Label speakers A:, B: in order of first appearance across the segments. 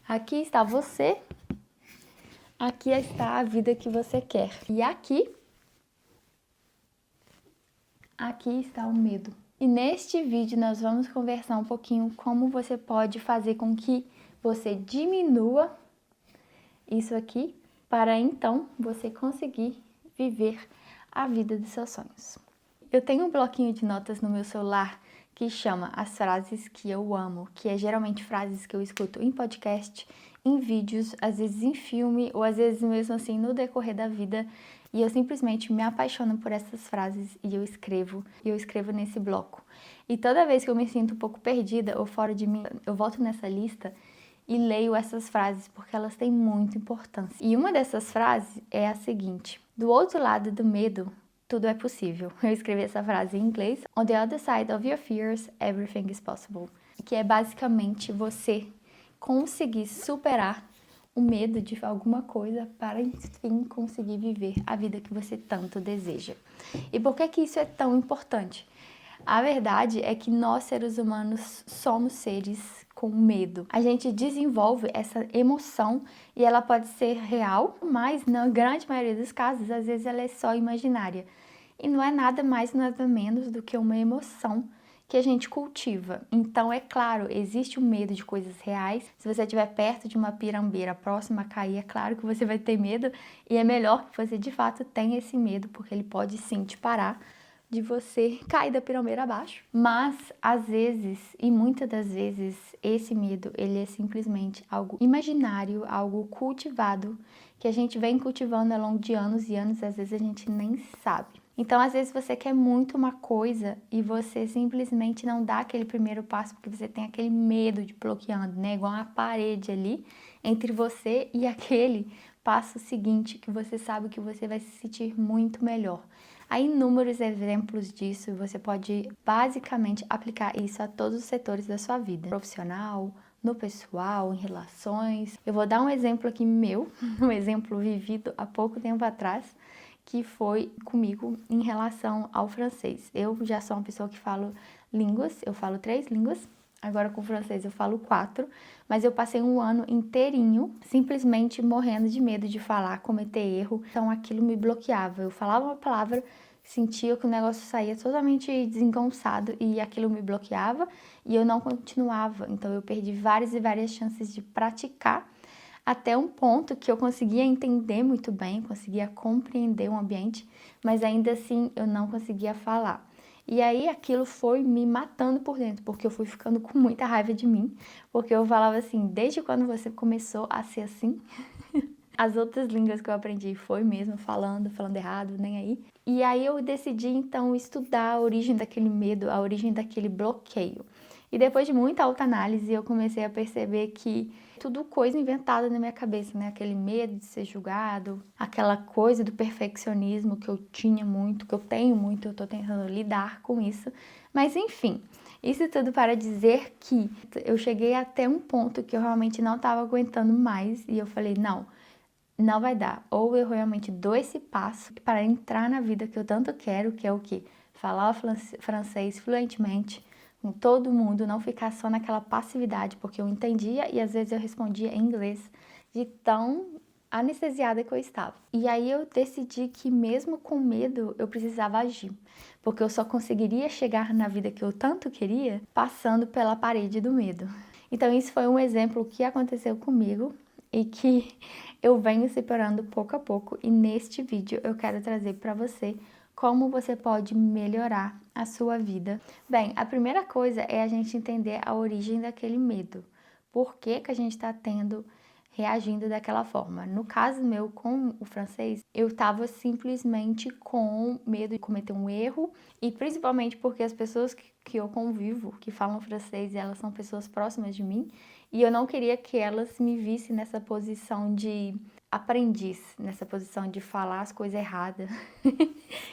A: Aqui está você, aqui está a vida que você quer. E aqui está o medo. E neste vídeo nós vamos conversar um pouquinho como você pode fazer com que você diminua isso aqui para então você conseguir viver a vida dos seus sonhos. Eu tenho um bloquinho de notas no meu celular que chama As Frases que Eu Amo, que é geralmente frases que eu escuto em podcast, em vídeos, às vezes em filme ou às vezes mesmo assim no decorrer da vida. E eu simplesmente me apaixono por essas frases e eu escrevo nesse bloco. E toda vez que eu me sinto um pouco perdida ou fora de mim, eu volto nessa lista e leio essas frases porque elas têm muita importância. E uma dessas frases é a seguinte: do outro lado do medo, tudo é possível. Eu escrevi essa frase em inglês. On the other side of your fears, everything is possible. Que é basicamente você conseguir superar o medo de alguma coisa para, enfim, conseguir viver a vida que você tanto deseja. E por que isso é tão importante? A verdade é que nós, seres humanos, somos seres com medo. A gente desenvolve essa emoção e ela pode ser real, mas na grande maioria dos casos, às vezes ela é só imaginária. E não é nada mais, nada menos do que uma emoção que a gente cultiva. Então, é claro, existe o medo de coisas reais. Se você estiver perto de uma pirambeira próxima a cair, é claro que você vai ter medo e é melhor que você de fato tenha esse medo, porque ele pode sim te parar de você cair da pirambeira abaixo. Mas, às vezes, e muitas das vezes, esse medo, ele é simplesmente algo imaginário, algo cultivado, que a gente vem cultivando ao longo de anos e anos, às vezes a gente nem sabe. Então, às vezes você quer muito uma coisa e você simplesmente não dá aquele primeiro passo porque você tem aquele medo de bloqueando, né? Igual uma parede ali entre você e aquele passo seguinte que você sabe que você vai se sentir muito melhor. Há inúmeros exemplos disso e você pode basicamente aplicar isso a todos os setores da sua vida. Profissional, no pessoal, em relações. Eu vou dar um exemplo aqui meu, um exemplo vivido há pouco tempo atrás, que foi comigo em relação ao francês. Eu já sou uma pessoa que falo línguas, eu falo 3 línguas, agora com o francês eu falo 4, mas eu passei um ano inteirinho simplesmente morrendo de medo de falar, cometer erro, então aquilo me bloqueava. Eu falava uma palavra, sentia que o negócio saía totalmente desengonçado e aquilo me bloqueava e eu não continuava, então eu perdi várias e várias chances de praticar até um ponto que eu conseguia entender muito bem, conseguia compreender o ambiente, mas ainda assim eu não conseguia falar. E aí aquilo foi me matando por dentro, porque eu fui ficando com muita raiva de mim, porque eu falava assim, desde quando você começou a ser assim? As outras línguas que eu aprendi foi mesmo falando errado, nem aí. E aí eu decidi então estudar a origem daquele medo, a origem daquele bloqueio. E depois de muita autoanálise, eu comecei a perceber que tudo coisa inventada na minha cabeça, né? Aquele medo de ser julgado, aquela coisa do perfeccionismo que eu tinha muito, que eu tenho muito, eu tô tentando lidar com isso. Mas enfim, isso tudo para dizer que eu cheguei até um ponto que eu realmente não estava aguentando mais e eu falei, não vai dar. Ou eu realmente dou esse passo para entrar na vida que eu tanto quero, que é o quê? Falar francês fluentemente com todo mundo, não ficar só naquela passividade, porque eu entendia e às vezes eu respondia em inglês de tão anestesiada que eu estava. E aí eu decidi que mesmo com medo eu precisava agir, porque eu só conseguiria chegar na vida que eu tanto queria passando pela parede do medo. Então isso foi um exemplo que aconteceu comigo e que eu venho separando pouco a pouco, e neste vídeo eu quero trazer para você como você pode melhorar a sua vida. Bem, a primeira coisa é a gente entender a origem daquele medo. Por que que a gente está reagindo daquela forma? No caso meu com o francês, eu estava simplesmente com medo de cometer um erro, e principalmente porque as pessoas que eu convivo, que falam francês, elas são pessoas próximas de mim, e eu não queria que elas me vissem nessa posição de aprendiz, nessa posição de falar as coisas erradas.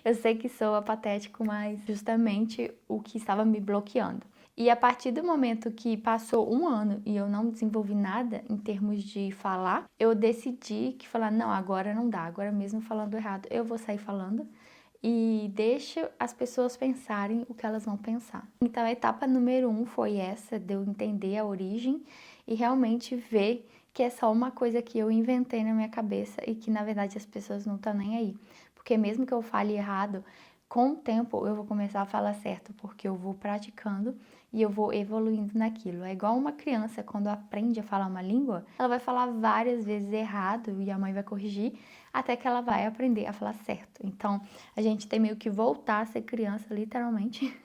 A: Eu sei que soa patético, mas justamente o que estava me bloqueando. E a partir do momento que passou um ano e eu não desenvolvi nada em termos de falar, eu decidi que falar, não, agora não dá, agora mesmo falando errado, eu vou sair falando e deixa as pessoas pensarem o que elas vão pensar. Então a etapa número 1 foi essa, de eu entender a origem e realmente ver que é só uma coisa que eu inventei na minha cabeça e que na verdade as pessoas não estão nem aí. Porque mesmo que eu fale errado, com o tempo eu vou começar a falar certo, porque eu vou praticando e eu vou evoluindo naquilo. É igual uma criança quando aprende a falar uma língua, ela vai falar várias vezes errado e a mãe vai corrigir até que ela vai aprender a falar certo. Então, a gente tem meio que voltar a ser criança, literalmente,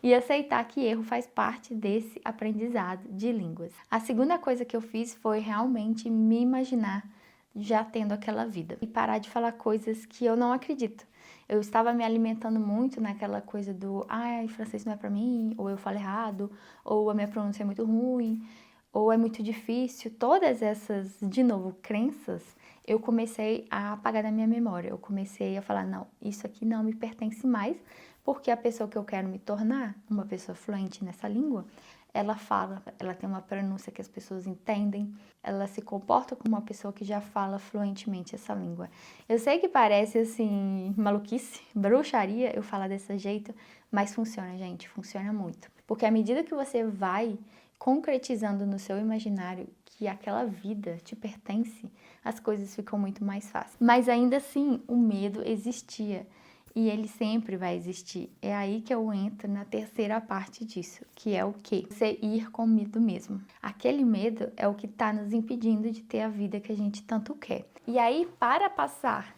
A: e aceitar que erro faz parte desse aprendizado de línguas. A segunda coisa que eu fiz foi realmente me imaginar já tendo aquela vida e parar de falar coisas que eu não acredito. Eu estava me alimentando muito naquela coisa do ai, francês não é pra mim, ou eu falo errado, ou a minha pronúncia é muito ruim, ou é muito difícil. Todas essas, de novo, crenças, eu comecei a apagar da minha memória. Eu comecei a falar, não, isso aqui não me pertence mais, porque a pessoa que eu quero me tornar, uma pessoa fluente nessa língua, ela fala, ela tem uma pronúncia que as pessoas entendem, ela se comporta como uma pessoa que já fala fluentemente essa língua. Eu sei que parece assim, maluquice, bruxaria eu falar desse jeito, mas funciona, gente, funciona muito. Porque à medida que você vai concretizando no seu imaginário que aquela vida te pertence, as coisas ficam muito mais fáceis. Mas ainda assim, o medo existia. E ele sempre vai existir. É aí que eu entro na terceira parte disso, que é o quê? Você ir com medo mesmo. Aquele medo é o que está nos impedindo de ter a vida que a gente tanto quer. E aí, para passar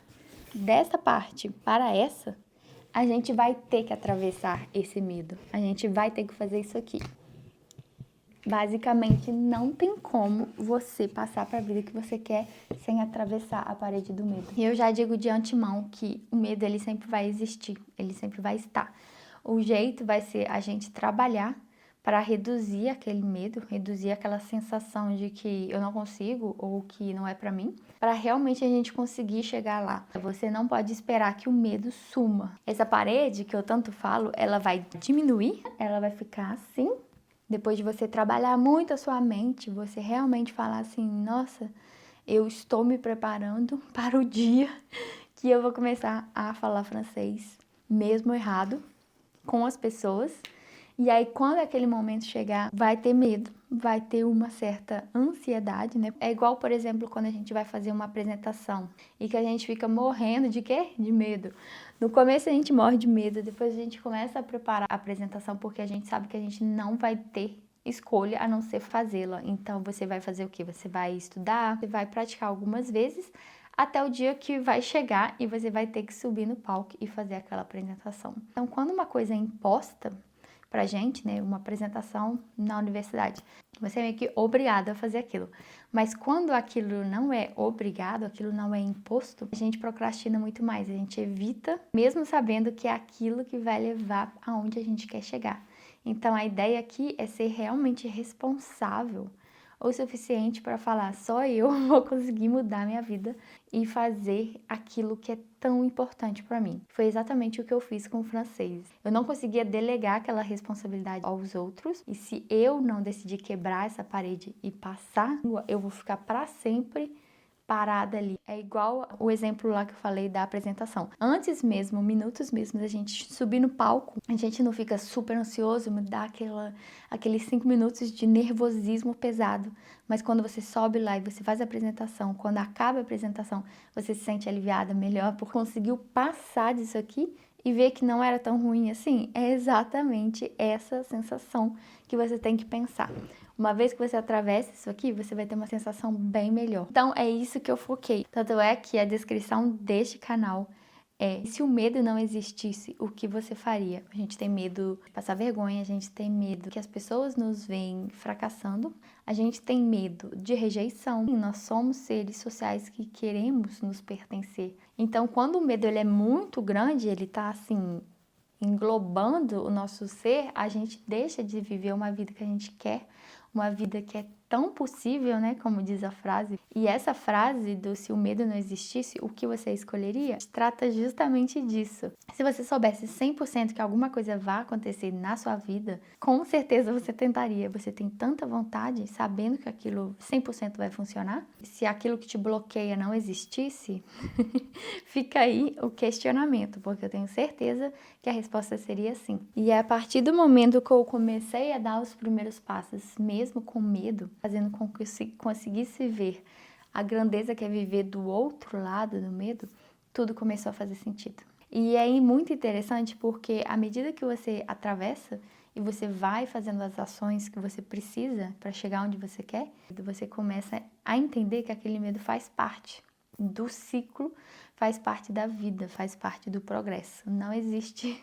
A: dessa parte para essa, a gente vai ter que atravessar esse medo. A gente vai ter que fazer isso aqui. Basicamente, não tem como você passar para a vida que você quer sem atravessar a parede do medo. E eu já digo de antemão que o medo ele sempre vai existir, ele sempre vai estar. O jeito vai ser a gente trabalhar para reduzir aquele medo, reduzir aquela sensação de que eu não consigo ou que não é para mim, para realmente a gente conseguir chegar lá. Você não pode esperar que o medo suma. Essa parede que eu tanto falo, ela vai diminuir, ela vai ficar assim. Depois de você trabalhar muito a sua mente, você realmente falar assim, nossa, eu estou me preparando para o dia que eu vou começar a falar francês, mesmo errado, com as pessoas. E aí, quando aquele momento chegar, vai ter medo, vai ter uma certa ansiedade, né? É igual, por exemplo, quando a gente vai fazer uma apresentação e que a gente fica morrendo de quê? De medo. No começo a gente morre de medo, depois a gente começa a preparar a apresentação porque a gente sabe que a gente não vai ter escolha a não ser fazê-la. Então, você vai fazer o quê? Você vai estudar, você vai praticar algumas vezes até o dia que vai chegar e você vai ter que subir no palco e fazer aquela apresentação. Então, quando uma coisa é imposta pra gente, né, uma apresentação na universidade, você é meio que obrigado a fazer aquilo. Mas quando aquilo não é obrigado, aquilo não é imposto, a gente procrastina muito mais, a gente evita, mesmo sabendo que é aquilo que vai levar aonde a gente quer chegar. Então a ideia aqui é ser realmente responsável o suficiente para falar, só eu vou conseguir mudar minha vida e fazer aquilo que é tão importante para mim. Foi exatamente o que eu fiz com o francês. Eu não conseguia delegar aquela responsabilidade aos outros, e se eu não decidir quebrar essa parede e passar, eu vou ficar para sempre parada ali. É igual o exemplo lá que eu falei da apresentação. Antes mesmo, minutos mesmo da gente subir no palco, a gente não fica super ansioso, me dá aqueles 5 minutos de nervosismo pesado. Mas quando você sobe lá e você faz a apresentação, quando acaba a apresentação, você se sente aliviada, melhor, por conseguir passar disso aqui e ver que não era tão ruim assim. É exatamente essa sensação que você tem que pensar. Uma vez que você atravessa isso aqui, você vai ter uma sensação bem melhor. Então, é isso que eu foquei. Tanto é que a descrição deste canal é: se o medo não existisse, o que você faria? A gente tem medo de passar vergonha, a gente tem medo que as pessoas nos veem fracassando, a gente tem medo de rejeição. Nós somos seres sociais que queremos nos pertencer. Então, quando o medo ele é muito grande, ele tá assim englobando o nosso ser, a gente deixa de viver uma vida que a gente quer, uma vida que é tão possível, né, como diz a frase. E essa frase do se o medo não existisse, o que você escolheria? Trata justamente disso. Se você soubesse 100% que alguma coisa vai acontecer na sua vida, com certeza você tentaria. Você tem tanta vontade, sabendo que aquilo 100% vai funcionar. Se aquilo que te bloqueia não existisse, fica aí o questionamento, porque eu tenho certeza que a resposta seria sim. E é a partir do momento que eu comecei a dar os primeiros passos, mesmo com medo, fazendo com que eu conseguisse ver a grandeza que é viver do outro lado do medo, tudo começou a fazer sentido. E é muito interessante porque à medida que você atravessa e você vai fazendo as ações que você precisa para chegar onde você quer, você começa a entender que aquele medo faz parte do ciclo, faz parte da vida, faz parte do progresso. Não existe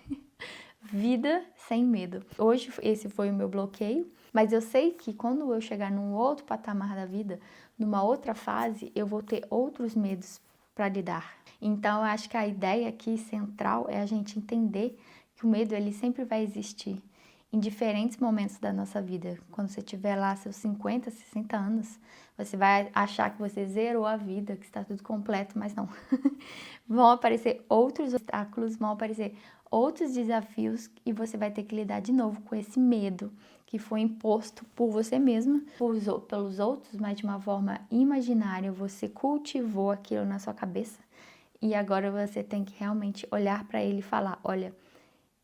A: vida sem medo. Hoje esse foi o meu bloqueio, mas eu sei que quando eu chegar num outro patamar da vida, numa outra fase, eu vou ter outros medos para lidar. Então, eu acho que a ideia aqui central é a gente entender que o medo ele sempre vai existir em diferentes momentos da nossa vida. Quando você tiver lá seus 50, 60 anos, você vai achar que você zerou a vida, que está tudo completo, mas não. Vão aparecer outros obstáculos, vão aparecer outros desafios e você vai ter que lidar de novo com esse medo que foi imposto por você mesma, pelos outros, mas de uma forma imaginária. Você cultivou aquilo na sua cabeça e agora você tem que realmente olhar para ele e falar: olha,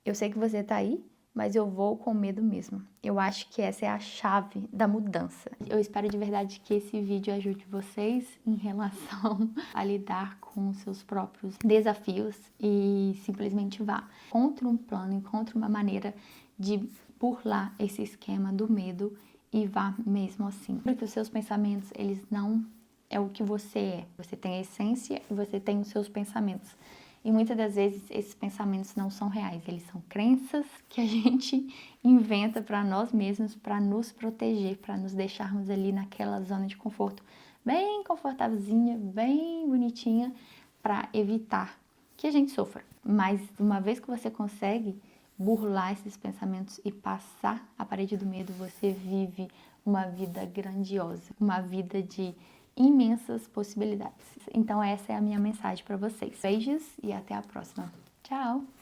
A: eu sei que você tá aí, mas eu vou com medo mesmo. Eu acho que essa é a chave da mudança. Eu espero de verdade que esse vídeo ajude vocês em relação a lidar com seus próprios desafios e simplesmente vá. Encontre um plano, encontre uma maneira de burlar esse esquema do medo e vá mesmo assim. Porque os seus pensamentos, eles não é o que você é. Você tem a essência e você tem os seus pensamentos. E muitas das vezes esses pensamentos não são reais, eles são crenças que a gente inventa para nós mesmos, para nos proteger, para nos deixarmos ali naquela zona de conforto bem confortávelzinha, bem bonitinha, para evitar que a gente sofra. Mas uma vez que você consegue burlar esses pensamentos e passar a parede do medo, você vive uma vida grandiosa, uma vida de imensas possibilidades. Então essa é a minha mensagem para vocês. Beijos e até a próxima. Tchau!